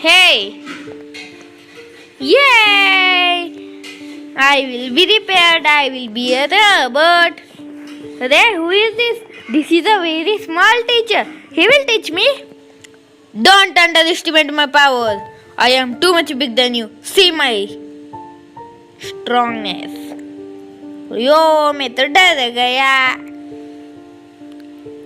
Hey! Yay! I will be repaired. I will be a robot. There, who is this? This is a very small teacher. He will teach me. Don't underestimate my power. I am too much big than you. See my strongness. यो मैं तो डर गया.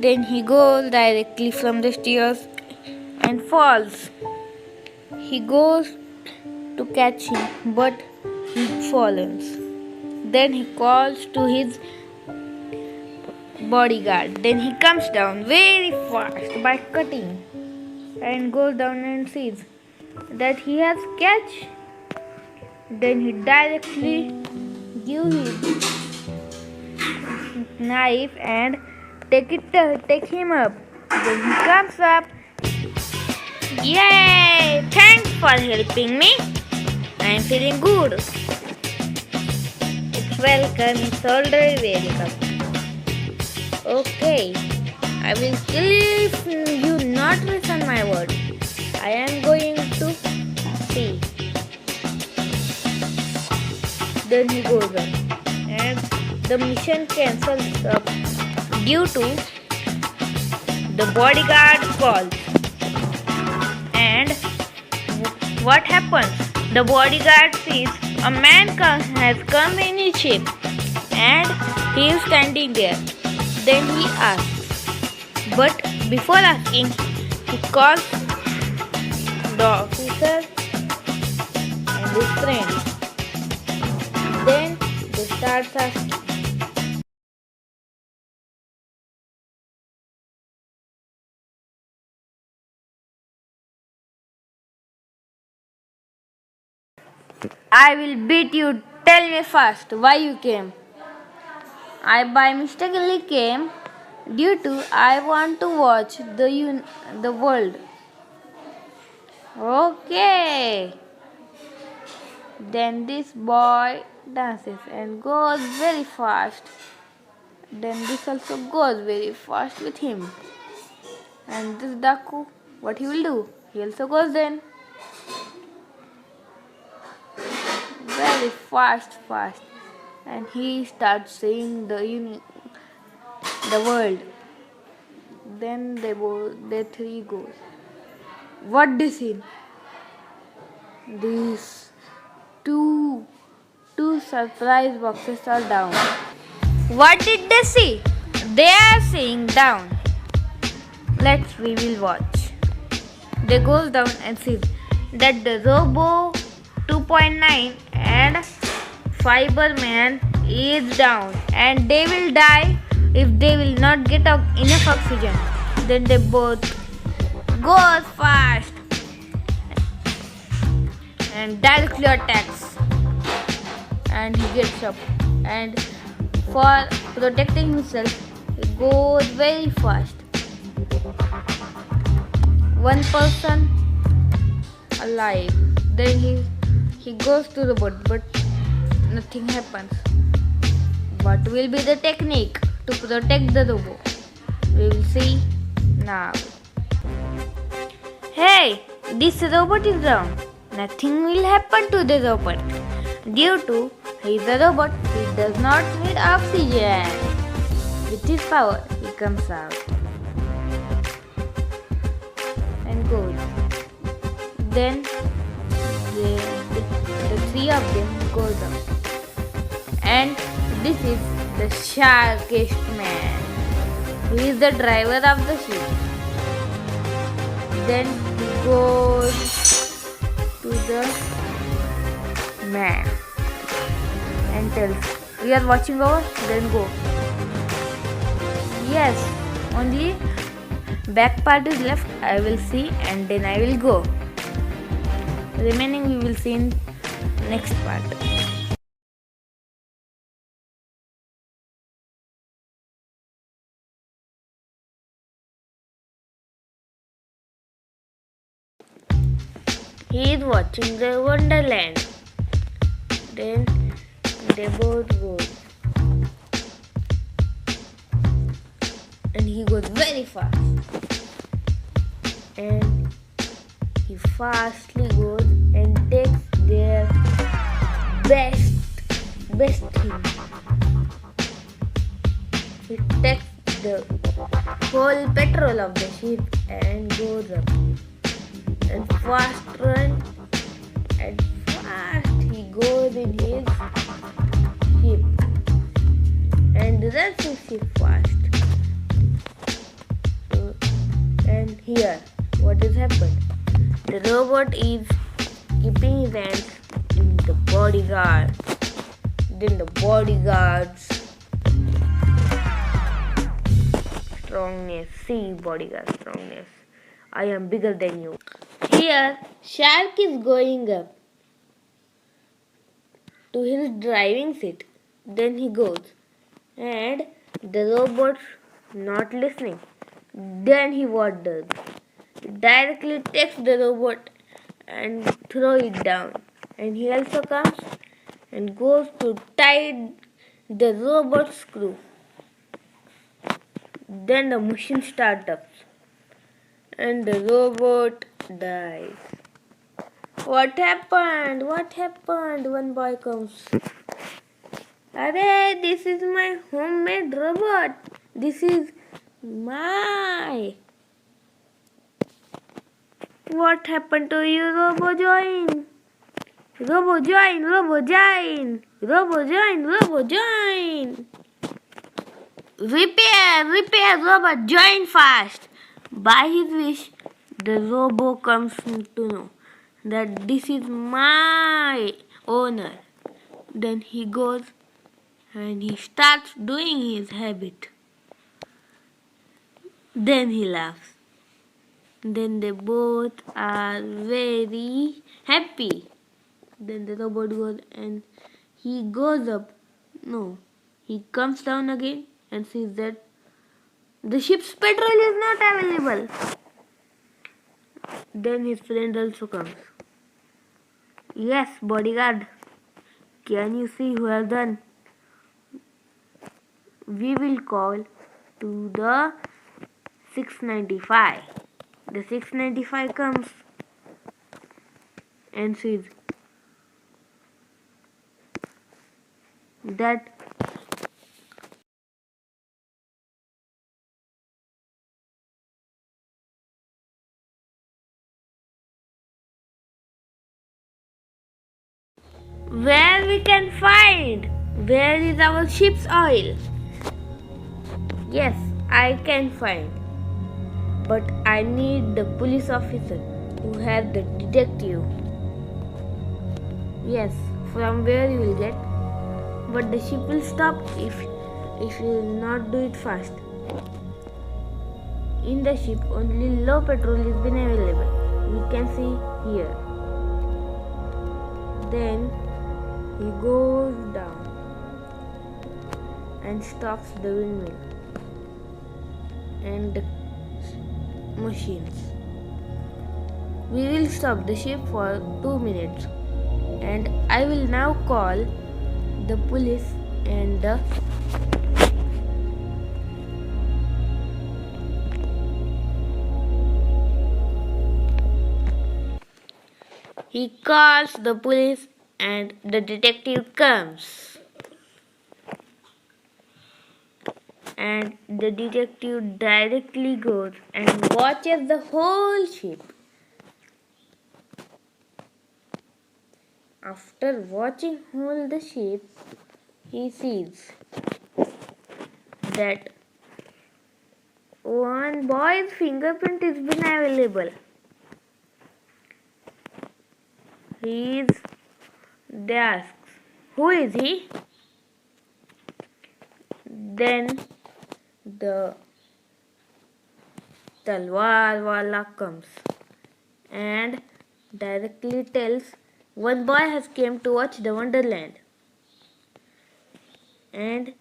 Then he goes directly from the stairs and falls. He goes to catch him, but he falls. Then he calls to his bodyguard. Then he comes down very fast by cutting and goes down and sees that he has catch. Then he directly gives his knife and take him up. Then he comes up. Yay! Thanks for helping me. I'm feeling good. It's welcome. It's already welcome. Okay. I will kill you if you not listen my word. I am going to see. Then he goes up. And the mission cancels up due to the bodyguard calls. And what happens? The bodyguard sees a man has come in his ship and he is standing there. Then he asks, but before asking, he calls the officer and his friend. Then they start asking. I will beat you. Tell me first why you came. I by mistakenly came due to I want to watch the world. Okay. Then this boy dances and goes very fast. Then this also goes very fast with him. And this Daku, what he will do? He also goes then. Very fast, and he starts seeing the world. Then they three goes. What they see? These two surprise boxes are down. What did they see? They are seeing down. We will watch. They goes down and see that the Robo 2.9 and Fiberman is down and they will die if they will not get enough oxygen. Then they both goes fast and directly attacks and he gets up and for protecting himself he goes very fast. One person alive. Then he goes to the boat, but nothing happens. What will be the technique to protect the robot? We will see now. Hey, this robot is down. Nothing will happen to the robot. Due to he is a robot, he does not need oxygen. With his power, he comes out and goes. Then the three of them goes up. And this is the sharkest man. He is the driver of the ship. Then he goes to the man and tells, "We are watching over, then go." Yes, only back part is left. I will see and then I will go. Remaining we will see in next part. He is watching the wonderland. Then they both go. And he goes very fast. And he fastly goes and takes their best thing. He takes the whole petrol of the ship and goes up. And fast run and fast he goes in his ship and runs his ship fast. And here, what has happened? The robot is keeping his hands in the bodyguard. Then the bodyguards strongness. See bodyguard strongness. I am bigger than you. Here, Shark is going up to his driving seat. Then he goes, and the robot's not listening. Then he what does? He directly takes the robot and throw it down. And he also comes and goes to tie the robot's screw. Then the machine starts up and the robot dies. What happened? What happened? One boy comes. Arey, this is my homemade robot. This is my. What happened to you, Robo Join? Robo Join, Robo Join, Robo Join, Robo Join. Repair, robot, join fast. By his wish, the robo comes to know that this is my owner. Then he goes and he starts doing his habit. Then he laughs. Then they both are very happy. Then the robot goes and he goes up. No, he comes down again and sees that the ship's petrol is not available. Then his friend also comes. Yes, bodyguard, can you see who has done? We will call to the 695. The 695 comes and sees that where we can find where is our ship's oil. Yes, I can find, but I need the police officer who has the detective. Yes, from where you will get, but the ship will stop if you will not do it fast. In the ship only low petrol is been available. We can see here. Then he goes down and stops the windmill and the machines. We will stop the ship for 2 minutes and I will now call the police and the he calls the police and the detective comes. And the detective directly goes and watches the whole ship. After watching whole the ship, he sees that one boy's fingerprint has been available. They asks, who is he? Then the talwar wala comes and directly tells one boy has came to watch the wonderland and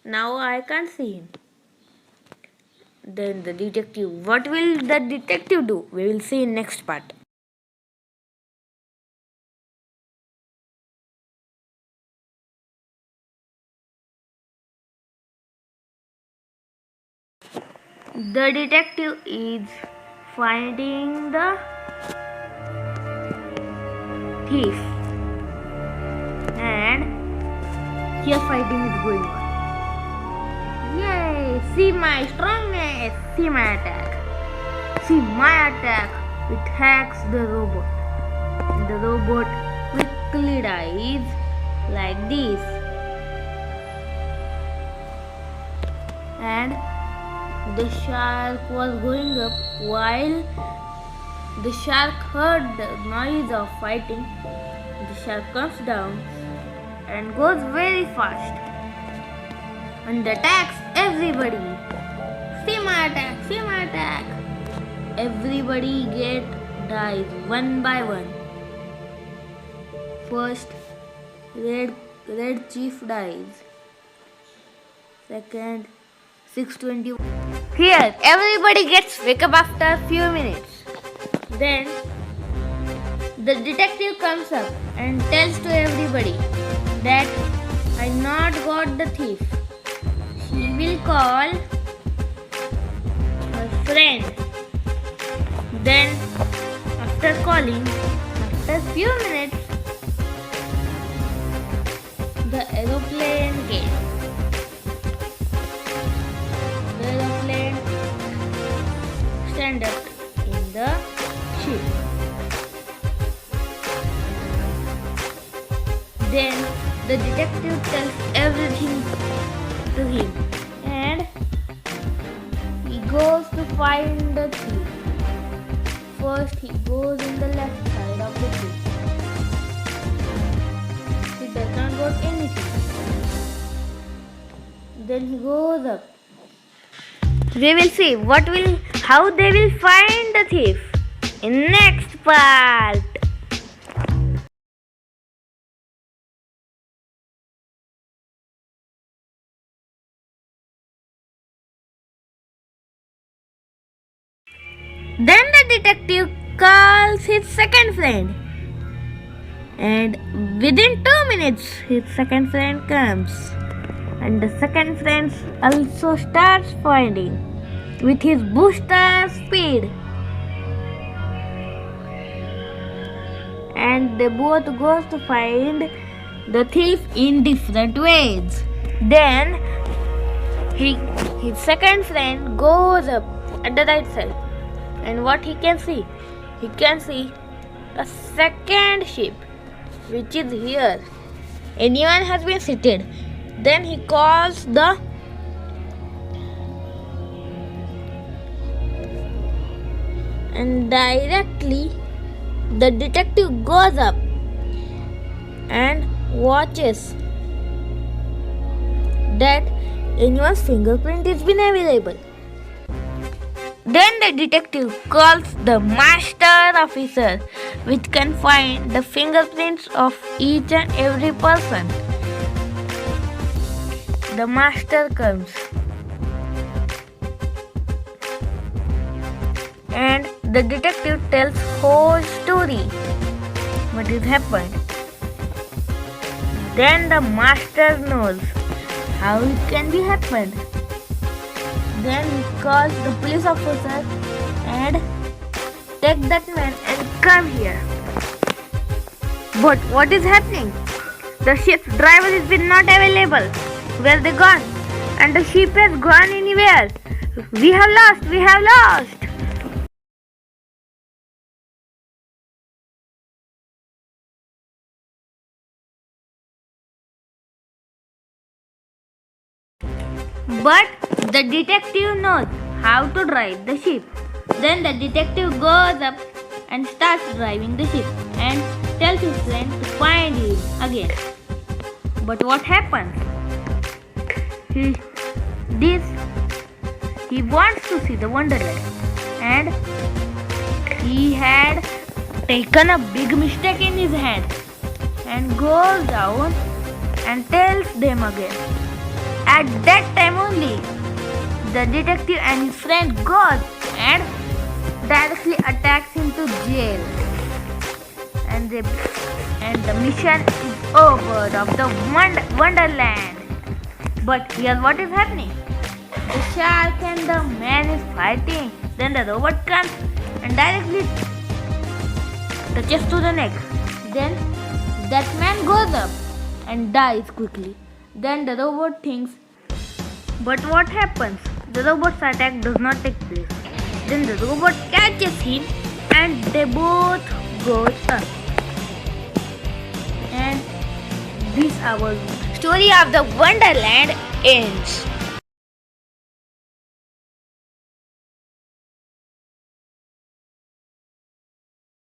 now I can't see him. Then the detective, what will the detective do? We will see in next part. The detective is finding the thief. And here fighting is going on. Yay! See my strongness! See my attack! See my attack! It hacks the robot. And the robot quickly dies like this. And the shark was going up. While the shark heard the noise of fighting, the shark comes down and goes very fast and attacks everybody. See my attack! See my attack! Everybody dies one by one. First, red chief dies. Second, 620. Here, everybody gets wake up after a few minutes. Then, the detective comes up and tells to everybody that I not got the thief. He will call a friend. Then, after calling, after a few minutes, the aeroplane came. The aeroplane stand up in the ship. Then the detective tells everything to him and he goes to find the thief. First he goes in the left side of the ship. He does not got anything. Then he goes up. We will see how they will find the thief in next part. Then the detective calls his second friend. And within 2 minutes, his second friend comes. And the second friend also starts finding with his booster speed. And they both goes to find the thief in different ways. Then his second friend goes up at the right side. And what he can see? He can see a second ship which is here. Anyone has been seated. Then he calls the and directly the detective goes up and watches that anyone's fingerprint has been available. Then the detective calls the master officer, which can find the fingerprints of each and every person. The master comes and the detective tells whole story what has happened. Then the master knows how it can be happened. Then he calls the police officer and take that man and come here. But what is happening? The ship's driver is not available. Where they gone? And the ship has gone anywhere. We have lost. We have lost. But the detective knows how to drive the ship. Then the detective goes up and starts driving the ship and tells his friend to find him again. But what happens? He wants to see the wonderland and he had taken a big mistake in his hand and goes down and tells them again. At that time only, the detective and his friend goes and directly attacks him to jail. And the mission is over of the wonderland. But here's what is happening. The shark and the man is fighting. Then the robot comes and directly touches to the neck. Then that man goes up and dies quickly. Then the robot thinks, but what happens? The robot's attack does not take place. Then the robot catches him and they both go up. And this our story of the Wonderland ends.